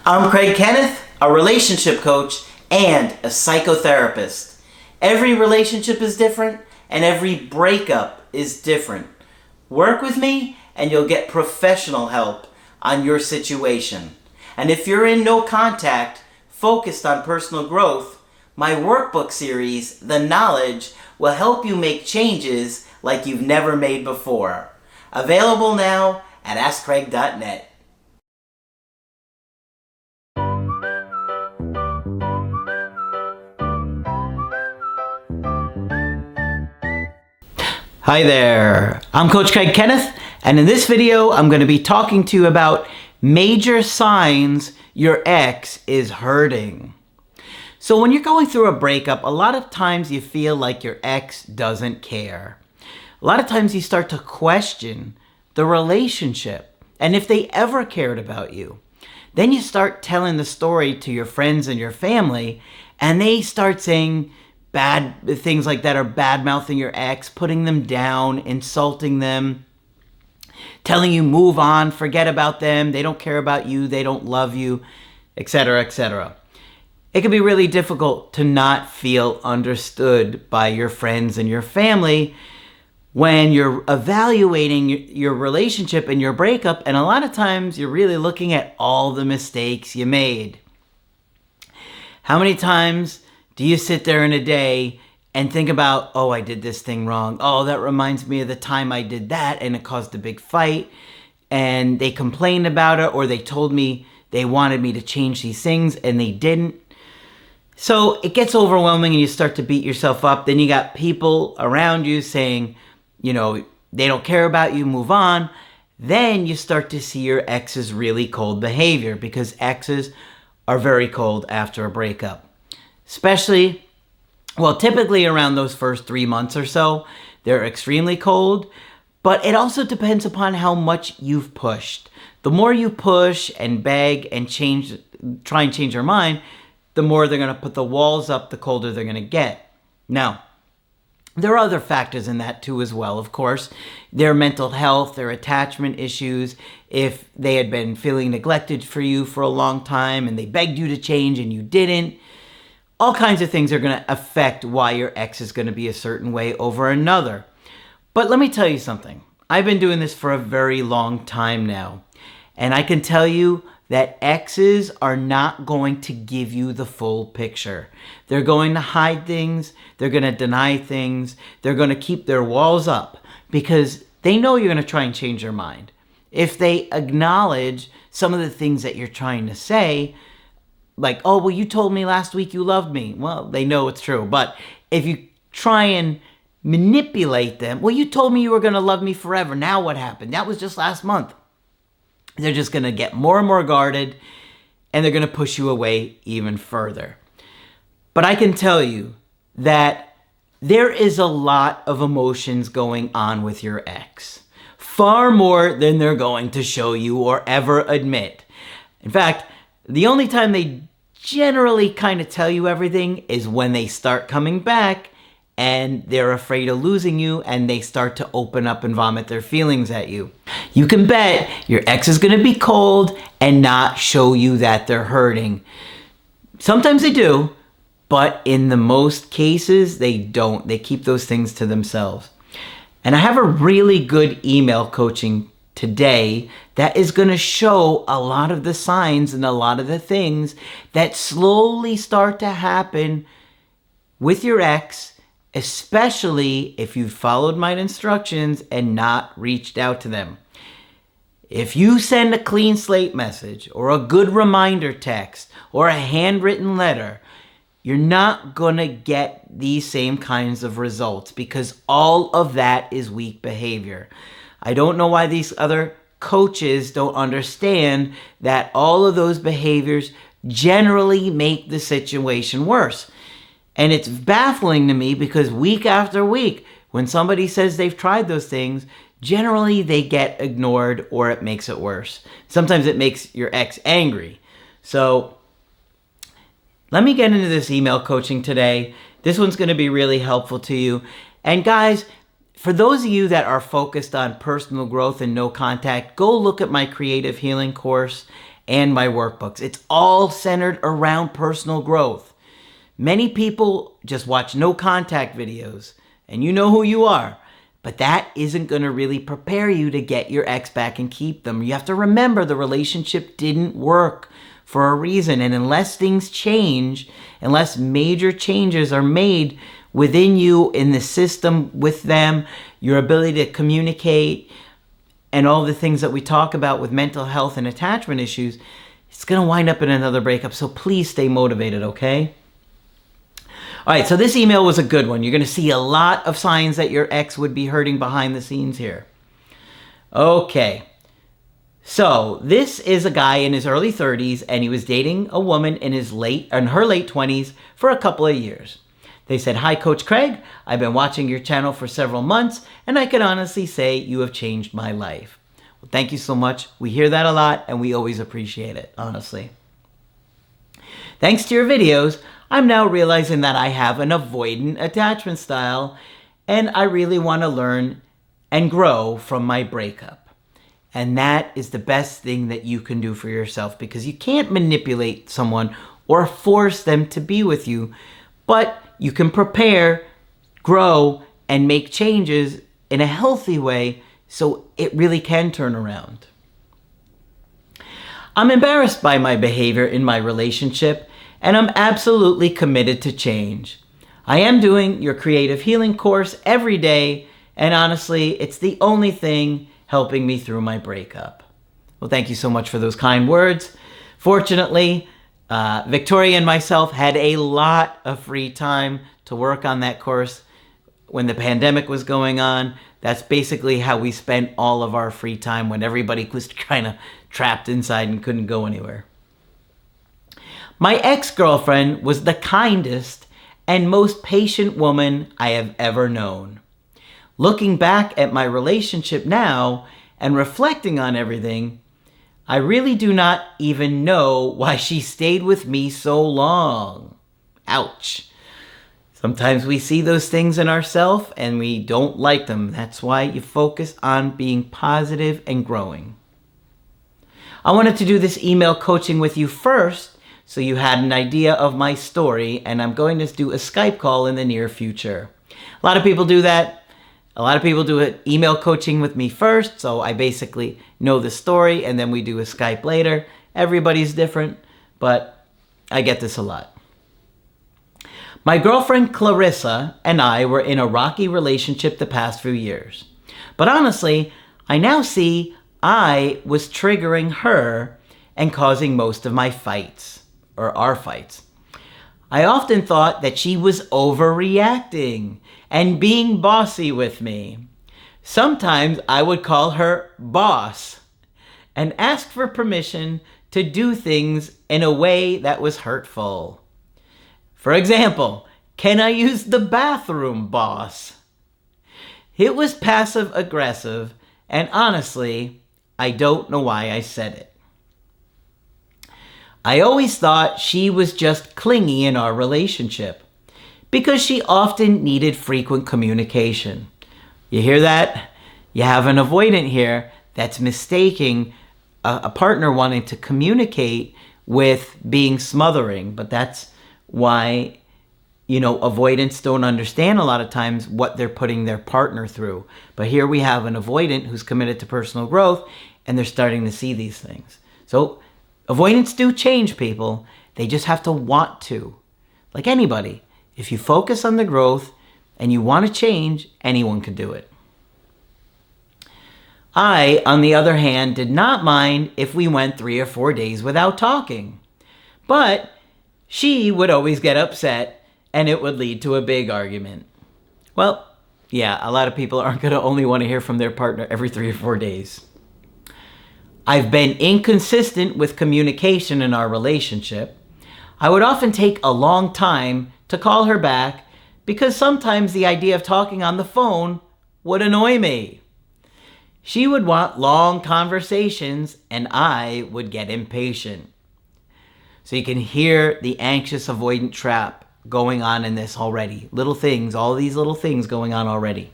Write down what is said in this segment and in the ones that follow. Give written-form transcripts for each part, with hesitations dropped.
I'm Kenneth, a relationship coach and a psychotherapist. Every relationship is different and every breakup is different. Work with me and you'll get professional help on your situation. And if you're in no contact, focused on personal growth, my workbook series, The Knowledge, will help you make changes like you've never made before. Available now at AskCraig.net. Hi there, I'm Coach Kenneth, and in this video I'm going to be talking to you about major signs your ex is hurting. So when you're going through a breakup, a lot of times you feel like your ex doesn't care. A lot of times you start to question the relationship and if they ever cared about you. Then you start telling the story to your friends and your family, and they start saying bad things like that, or bad-mouthing your ex, putting them down, insulting them, telling you move on, forget about them, they don't care about you, they don't love you, etc., etc. It can be really difficult to not feel understood by your friends and your family when you're evaluating your relationship and your breakup, and a lot of times you're really looking at all the mistakes you made. How many times do you sit there in a day and think about, oh, I did this thing wrong. Oh, that reminds me of the time I did that and it caused a big fight, and they complained about it, or they told me they wanted me to change these things and they didn't. So it gets overwhelming and you start to beat yourself up. Then you got people around you saying, they don't care about you, move on. Then you start to see your ex's really cold behavior, because exes are very cold after a breakup. Especially, typically around those first 3 months or so, they're extremely cold, but it also depends upon how much you've pushed. The more you push and beg and try and change their mind, the more they're going to put the walls up, the colder they're going to get. Now, there are other factors in that too as well, of course. Their mental health, their attachment issues, if they had been feeling neglected for you for a long time and they begged you to change and you didn't. All kinds of things are going to affect why your ex is going to be a certain way over another. But let me tell you something. I've been doing this for a very long time now, and I can tell you that exes are not going to give you the full picture. They're going to hide things. They're going to deny things. They're going to keep their walls up because they know you're going to try and change their mind. If they acknowledge some of the things that you're trying to say, like, oh, well, you told me last week you loved me. Well, they know it's true. But if you try and manipulate them, well, you told me you were going to love me forever. Now what happened? That was just last month. They're just going to get more and more guarded, and they're going to push you away even further. But I can tell you that there is a lot of emotions going on with your ex. Far more than they're going to show you or ever admit. In fact, the only time they generally kind of tell you everything is when they start coming back and they're afraid of losing you and they start to open up and vomit their feelings at you. You can bet your ex is going to be cold and not show you that they're hurting. Sometimes they do, but in the most cases, they don't. They keep those things to themselves. And I have a really good email coaching today that is going to show a lot of the signs and a lot of the things that slowly start to happen with your ex, especially if you've followed my instructions and not reached out to them. If you send a clean slate message or a good reminder text or a handwritten letter, you're not going to get these same kinds of results, because all of that is weak behavior. I don't know why these other coaches don't understand that all of those behaviors generally make the situation worse. And it's baffling to me because week after week, when somebody says they've tried those things, generally they get ignored or it makes it worse. Sometimes it makes your ex angry. So let me get into this email coaching today. This one's going to be really helpful to you. And guys, for those of you that are focused on personal growth and no contact, go look at my creative healing course and my workbooks. It's all centered around personal growth. Many people just watch no contact videos, and you know who you are. But that isn't going to really prepare you to get your ex back and keep them. You have to remember the relationship didn't work for a reason. And unless things change, unless major changes are made within you, in the system with them, your ability to communicate, and all the things that we talk about with mental health and attachment issues, it's going to wind up in another breakup. So please stay motivated, okay? All right, so this email was a good one. You're going to see a lot of signs that your ex would be hurting behind the scenes here. Okay, so this is a guy in his early 30s, and he was dating a woman in her late 20s for a couple of years. They said, "Hi, Coach Craig. I've been watching your channel for several months, and I can honestly say you have changed my life." Well, thank you so much. We hear that a lot, and we always appreciate it, honestly. "Thanks to your videos, I'm now realizing that I have an avoidant attachment style, and I really want to learn and grow from my breakup." And that is the best thing that you can do for yourself, because you can't manipulate someone or force them to be with you, but you can prepare, grow, and make changes in a healthy way so it really can turn around. "I'm embarrassed by my behavior in my relationship, and I'm absolutely committed to change. I am doing your creative healing course every day, and honestly, it's the only thing helping me through my breakup." Well, thank you so much for those kind words. Fortunately, Victoria and myself had a lot of free time to work on that course when the pandemic was going on. That's basically how we spent all of our free time when everybody was kind of trapped inside and couldn't go anywhere. "My ex-girlfriend was the kindest and most patient woman I have ever known. Looking back at my relationship now and reflecting on everything, I really do not even know why she stayed with me so long." Ouch. Sometimes we see those things in ourselves and we don't like them. That's why you focus on being positive and growing. "I wanted to do this email coaching with you first so you had an idea of my story, and I'm going to do a Skype call in the near future." A lot of people do that. A lot of people do it email coaching with me first, so I basically know the story, and then we do a Skype later. Everybody's different, but I get this a lot. "My girlfriend Clarissa and I were in a rocky relationship the past few years. But honestly, I now see I was triggering her and causing most of my fights, or our fights. I often thought that she was overreacting and being bossy with me. Sometimes I would call her boss and ask for permission to do things in a way that was hurtful. For example, 'Can I use the bathroom, boss?' It was passive aggressive, and honestly, I don't know why I said it. I always thought she was just clingy in our relationship because she often needed frequent communication." You hear that? You have an avoidant here that's mistaking a partner wanting to communicate with being smothering, but that's why, avoidants don't understand a lot of times what they're putting their partner through. But here we have an avoidant who's committed to personal growth, and they're starting to see these things. So avoidants do change people. They just have to want to. Like anybody, if you focus on the growth and you want to change, anyone can do it. I, on the other hand, did not mind if we went 3 or 4 days without talking. But she would always get upset, and it would lead to a big argument. Well, yeah, a lot of people aren't going to only want to hear from their partner every 3 or 4 days. I've been inconsistent with communication in our relationship. I would often take a long time to call her back because sometimes the idea of talking on the phone would annoy me. She would want long conversations and I would get impatient. So you can hear the anxious avoidant trap going on in this already. Little things, all these little things going on already.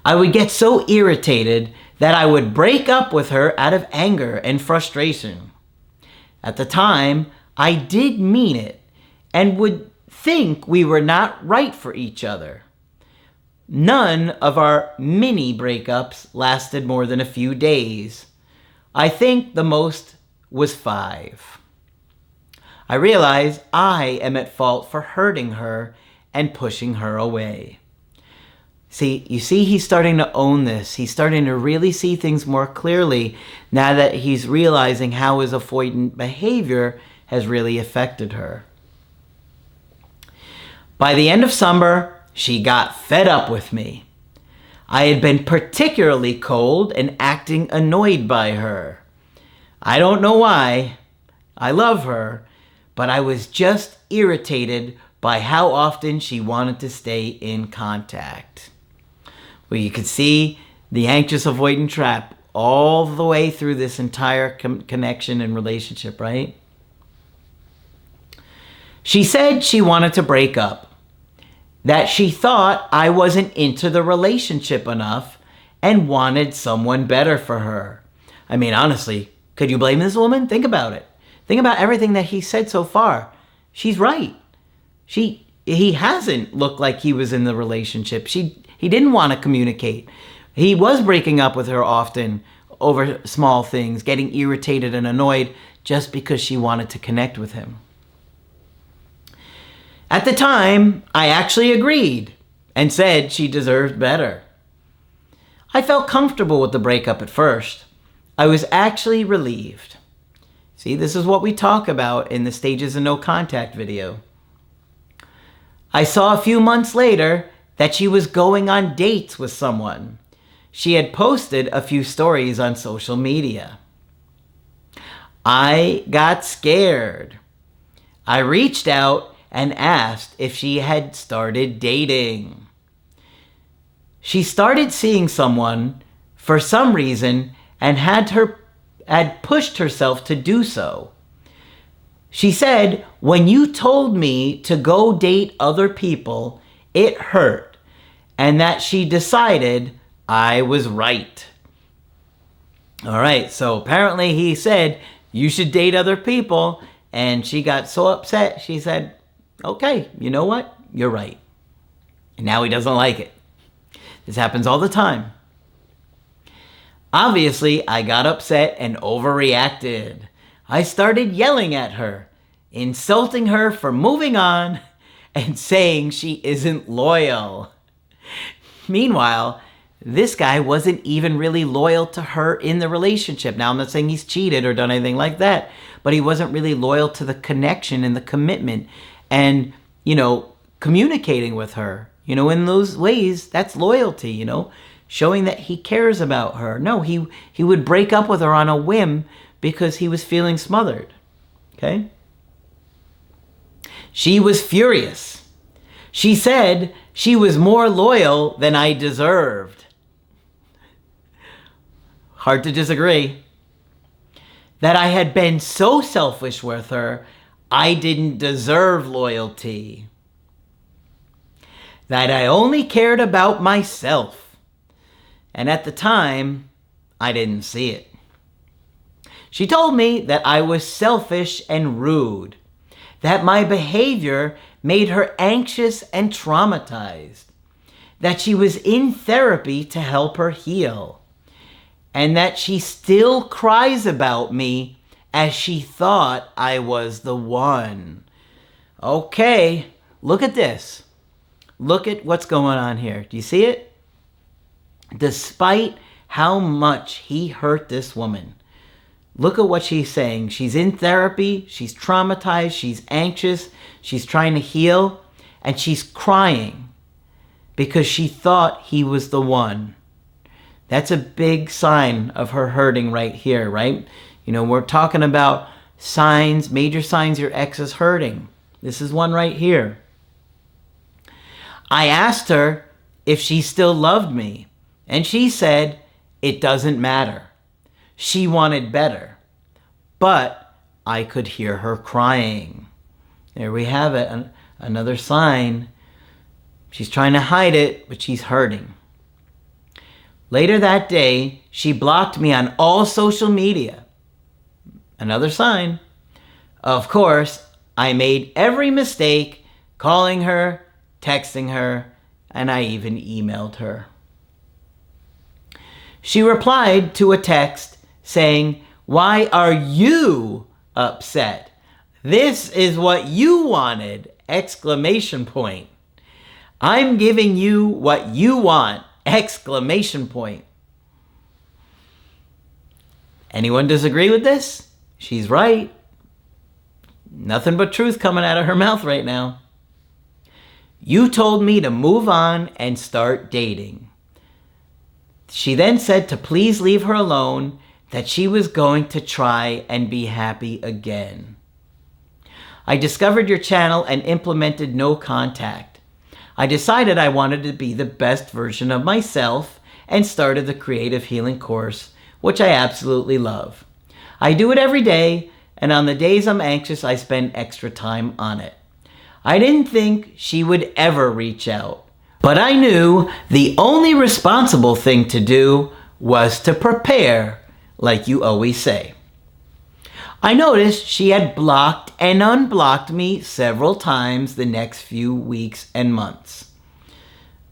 I would get so irritated that I would break up with her out of anger and frustration. At the time, I did mean it and would think we were not right for each other. None of our mini breakups lasted more than a few days. I think the most was 5. I realize I am at fault for hurting her and pushing her away. You see he's starting to own this. He's starting to really see things more clearly now that he's realizing how his avoidant behavior has really affected her. By the end of summer, she got fed up with me. I had been particularly cold and acting annoyed by her. I don't know why. I love her, but I was just irritated by how often she wanted to stay in contact. Well, you can see the anxious avoidant trap all the way through this entire connection and relationship, right? She said she wanted to break up, that she thought I wasn't into the relationship enough and wanted someone better for her. I mean, honestly, could you blame this woman? Think about it. Think about everything that he said so far. She's right. He hasn't looked like he was in the relationship. He didn't want to communicate. He was breaking up with her often over small things, getting irritated and annoyed just because she wanted to connect with him. At the time, I actually agreed and said she deserved better. I felt comfortable with the breakup at first. I was actually relieved. See, this is what we talk about in the Stages of No Contact video. I saw a few months later that she was going on dates with someone. She had posted a few stories on social media. I got scared. I reached out and asked if she had started dating. She started seeing someone for some reason and had pushed herself to do so. She said, "When you told me to go date other people, it hurt, and that she decided I was right." All right, so apparently he said, you should date other people, and she got so upset, she said, okay, you know what? You're right. And now he doesn't like it. This happens all the time. Obviously, I got upset and overreacted. I started yelling at her, insulting her for moving on, and saying she isn't loyal. Meanwhile, this guy wasn't even really loyal to her in the relationship. Now, I'm not saying he's cheated or done anything like that, but he wasn't really loyal to the connection and the commitment and, communicating with her. In those ways, that's loyalty, showing that he cares about her. No, he would break up with her on a whim because he was feeling smothered. Okay? She was furious. She said she was more loyal than I deserved. Hard to disagree. That I had been so selfish with her, I didn't deserve loyalty. That I only cared about myself. And at the time, I didn't see it. She told me that I was selfish and rude, that my behavior made her anxious and traumatized, that she was in therapy to help her heal, and that she still cries about me as she thought I was the one. Okay, look at this. Look at what's going on here. Do you see it? Despite how much he hurt this woman, look at what she's saying. She's in therapy, she's traumatized, she's anxious, she's trying to heal, and she's crying because she thought he was the one. That's a big sign of her hurting right here, right? We're talking about signs, major signs your ex is hurting. This is one right here. I asked her if she still loved me, and she said it doesn't matter. She wanted better, but I could hear her crying. There we have it, another sign. She's trying to hide it, but she's hurting. Later that day, she blocked me on all social media. Another sign. Of course, I made every mistake, calling her, texting her, and I even emailed her. She replied to a text saying, "Why are you upset? This is what you wanted!" Exclamation point. I'm giving you what you want! Exclamation point. Anyone disagree with this? She's right. Nothing but truth coming out of her mouth right now. You told me to move on and start dating. She then said to please leave her alone, that she was going to try and be happy again. I discovered your channel and implemented no contact. I decided I wanted to be the best version of myself and started the Creative Healing course, which I absolutely love. I do it every day, and on the days I'm anxious, I spend extra time on it. I didn't think she would ever reach out, but I knew the only responsible thing to do was to prepare, like you always say. I noticed she had blocked and unblocked me several times the next few weeks and months.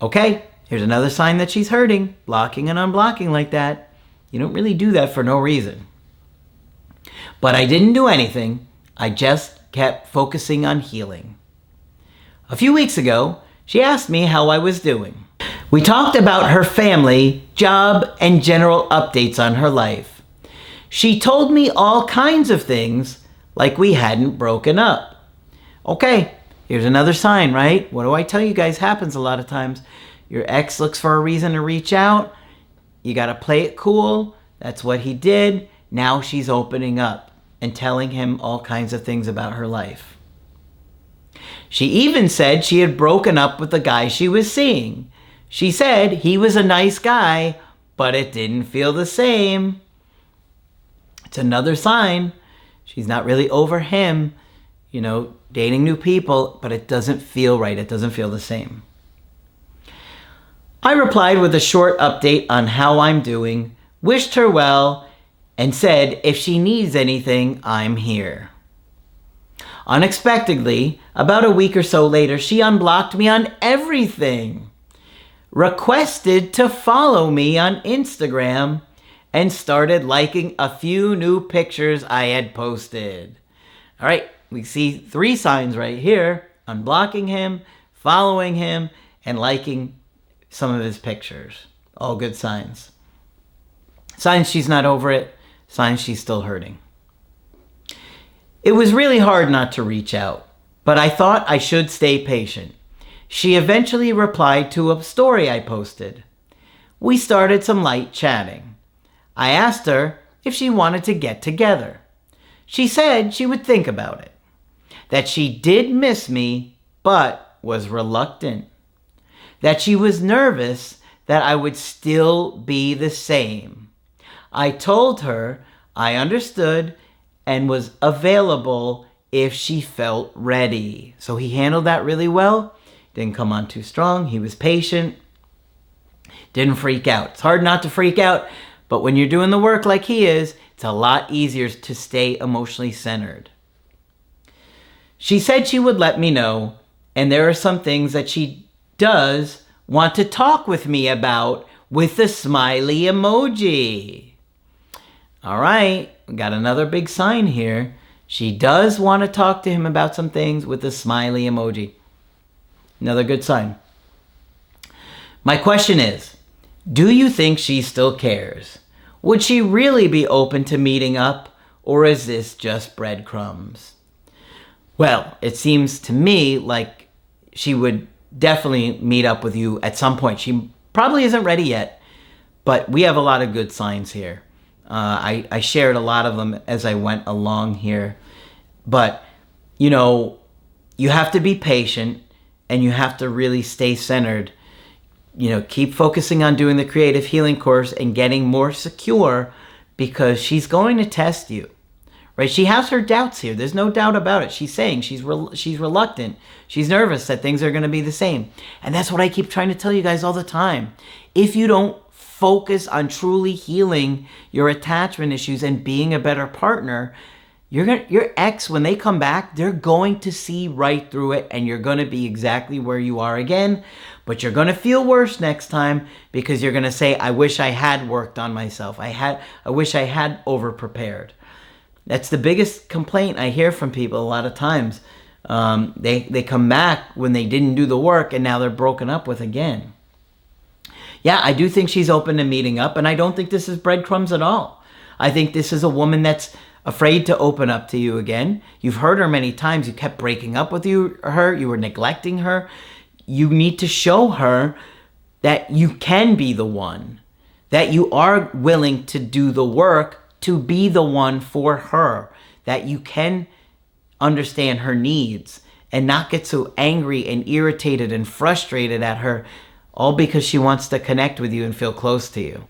Okay, here's another sign that she's hurting, blocking and unblocking like that. You don't really do that for no reason. But I didn't do anything. I just kept focusing on healing. A few weeks ago, she asked me how I was doing. We talked about her family, job, and general updates on her life. She told me all kinds of things, like we hadn't broken up. Okay, here's another sign, right? What do I tell you guys happens a lot of times? Your ex looks for a reason to reach out. You gotta play it cool. That's what he did. Now she's opening up and telling him all kinds of things about her life. She even said she had broken up with the guy she was seeing. She said he was a nice guy, but it didn't feel the same. It's another sign. She's not really over him, dating new people, but it doesn't feel right. It doesn't feel the same. I replied with a short update on how I'm doing, wished her well, and said if she needs anything, I'm here. Unexpectedly, about a week or so later, she unblocked me on everything, requested to follow me on Instagram, and started liking a few new pictures I had posted. All right, we see 3 signs right here: unblocking him, following him, and liking some of his pictures. All good signs. Signs she's not over it, signs she's still hurting. It was really hard not to reach out, but I thought I should stay patient. She eventually replied to a story I posted. We started some light chatting. I asked her if she wanted to get together. She said she would think about it, that she did miss me, but was reluctant, that she was nervous that I would still be the same. I told her I understood and was available if she felt ready. So he handled that really well. Didn't come on too strong. He was patient. Didn't freak out. It's hard not to freak out, but when you're doing the work like he is, it's a lot easier to stay emotionally centered. She said she would let me know, and there are some things that she does want to talk with me about with the smiley emoji. All right, we got another big sign here. She does want to talk to him about some things with the smiley emoji. Another good sign. My question is, do you think she still cares? Would she really be open to meeting up, or is this just breadcrumbs? Well, it seems to me like she would definitely meet up with you at some point. She probably isn't ready yet, but we have a lot of good signs here. I shared a lot of them as I went along here. But, you have to be patient, and you have to really stay centered. Keep focusing on doing the Creative Healing course and getting more secure, because she's going to test you, right? She has her doubts here. There's no doubt about it. She's saying she's reluctant. She's nervous that things are going to be the same. And that's what I keep trying to tell you guys all the time. If you don't focus on truly healing your attachment issues and being a better partner, your ex, when they come back, they're going to see right through it, and you're going to be exactly where you are again. But you're going to feel worse next time because you're going to say, I wish I had worked on myself. I wish I had over-prepared. That's the biggest complaint I hear from people a lot of times. They come back when they didn't do the work, and now they're broken up with again. Yeah, I do think she's open to meeting up, and I don't think this is breadcrumbs at all. I think this is a woman that's afraid to open up to you again. You've heard her many times. You kept breaking up with her. You were neglecting her. You need to show her that you can be the one, that you are willing to do the work to be the one for her, that you can understand her needs and not get so angry and irritated and frustrated at her, all because she wants to connect with you and feel close to you.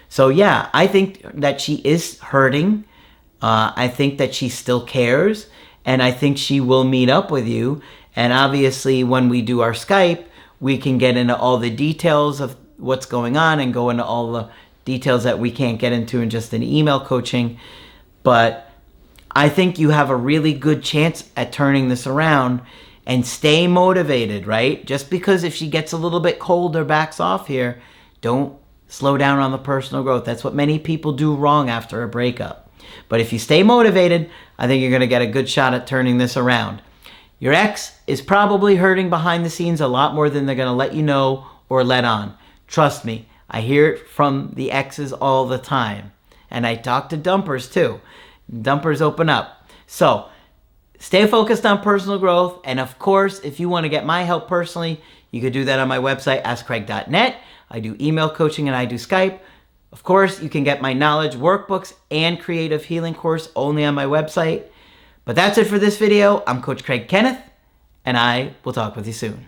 So yeah, I think that she is hurting. I think that she still cares, and I think she will meet up with you. And obviously, when we do our Skype, we can get into all the details of what's going on and go into all the details that we can't get into in just an email coaching. But I think you have a really good chance at turning this around, and stay motivated, right? Just because if she gets a little bit cold or backs off here, don't slow down on the personal growth. That's what many people do wrong after a breakup. But if you stay motivated, I think you're going to get a good shot at turning this around. Your ex is probably hurting behind the scenes a lot more than they're going to let you know or let on. Trust me, I hear it from the exes all the time. And I talk to dumpers too. Dumpers open up. So stay focused on personal growth. And of course, if you want to get my help personally, you could do that on my website, askcraig.net. I do email coaching and I do Skype. Of course, you can get my knowledge workbooks and creative healing course only on my website. But that's it for this video. I'm Coach Craig Kenneth, and I will talk with you soon.